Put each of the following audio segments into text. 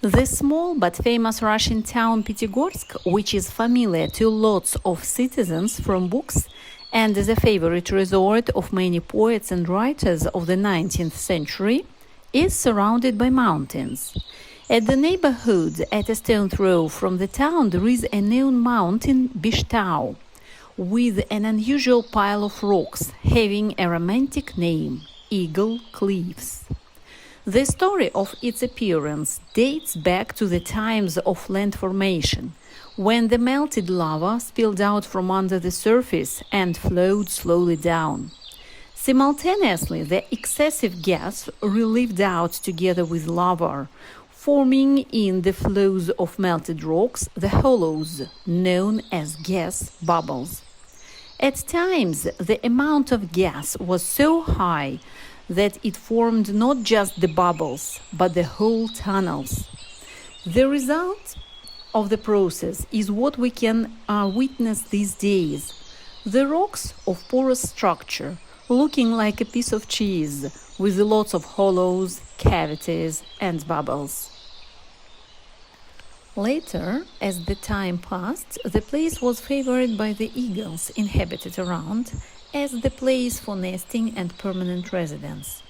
The small but famous Russian town Pyatigorsk, which is familiar to lots of citizens from books and is a favorite resort of many poets and writers of the 19th century, is surrounded by mountains. At the neighborhood, at a stone's throw from the town, there is a known mountain, Bishtau, with an unusual pile of rocks having a romantic name, Eagle Cliffs. The story of its appearance dates back to the times of land formation, when the melted lava spilled out from under the surface and flowed slowly down. Simultaneously, the excessive gas relieved out together with lava, forming in the flows of melted rocks the hollows, known as gas bubbles. At times, the amount of gas was so high that it formed not just the bubbles, but the whole tunnels. The result of the process is what we can witness these days. The rocks of porous structure, looking like a piece of cheese, with lots of hollows, cavities, and bubbles. Later, as the time passed, the place was favored by the eagles inhabited around as the place for nesting and permanent residence.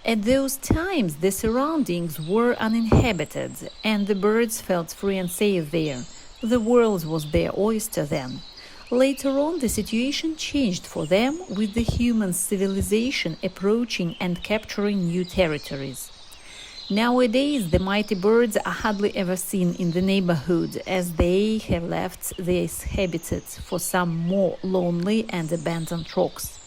At those times, the surroundings were uninhabited, and the birds felt free and safe there. The world was their oyster then. Later on, the situation changed for them, with the human civilization approaching and capturing new territories. Nowadays, the mighty birds are hardly ever seen in the neighborhood, as they have left their habitats for some more lonely and abandoned rocks.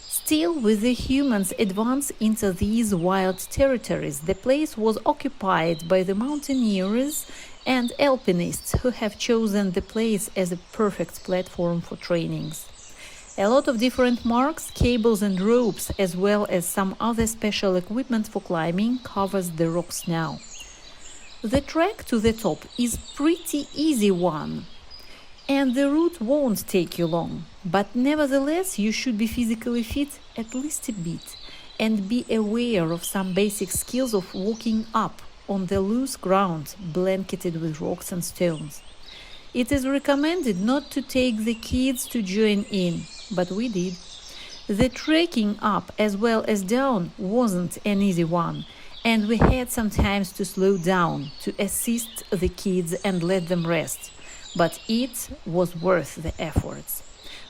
Still, with the humans' advance into these wild territories, the place was occupied by the mountaineers and alpinists who have chosen the place as a perfect platform for trainings. A lot of different marks, cables and ropes, as well as some other special equipment for climbing, covers the rocks now. The trek to the top is pretty easy one, and the route won't take you long. But nevertheless, you should be physically fit at least a bit, and be aware of some basic skills of walking up on the loose ground blanketed with rocks and stones. It is recommended not to take the kids to join in, but we did. The trekking up as well as down wasn't an easy one, and we had sometimes to slow down to assist the kids and let them rest, but it was worth the efforts.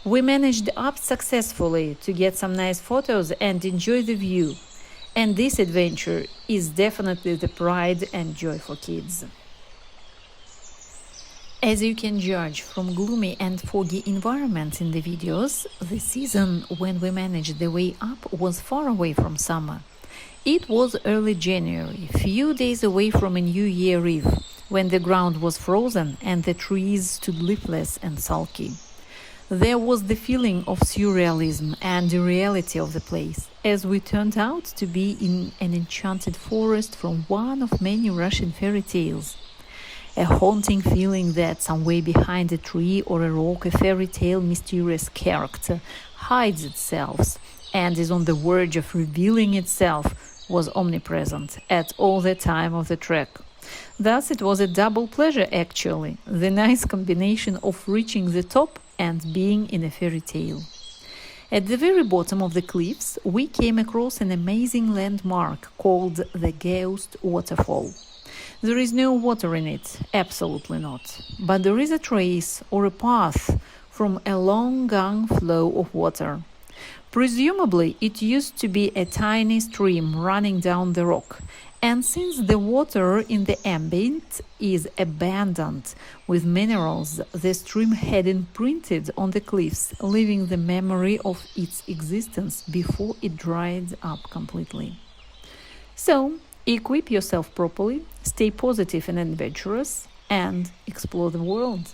We managed up successfully to get some nice photos and enjoy the view, and this adventure is definitely the pride and joy for kids. As you can judge from gloomy and foggy environments in the videos, the season when we managed the way up was far away from summer. It was early January, few days away from a New Year Eve, when the ground was frozen and the trees stood leafless and sulky. There was the feeling of surrealism and the reality of the place, as we turned out to be in an enchanted forest from one of many Russian fairy tales. A haunting feeling that somewhere behind a tree or a rock a fairy tale mysterious character hides itself and is on the verge of revealing itself was omnipresent at all the time of the trek. Thus it was a double pleasure actually, the nice combination of reaching the top and being in a fairy tale. At the very bottom of the cliffs, we came across an amazing landmark called the Ghost Waterfall. There is no water in it, absolutely not, but there is a trace or a path from a long gone flow of water. Presumably, it used to be a tiny stream running down the rock, and since the water in the ambient is abundant with minerals, the stream had imprinted on the cliffs, leaving the memory of its existence before it dried up completely. So, equip yourself properly, stay positive and adventurous, and explore the world.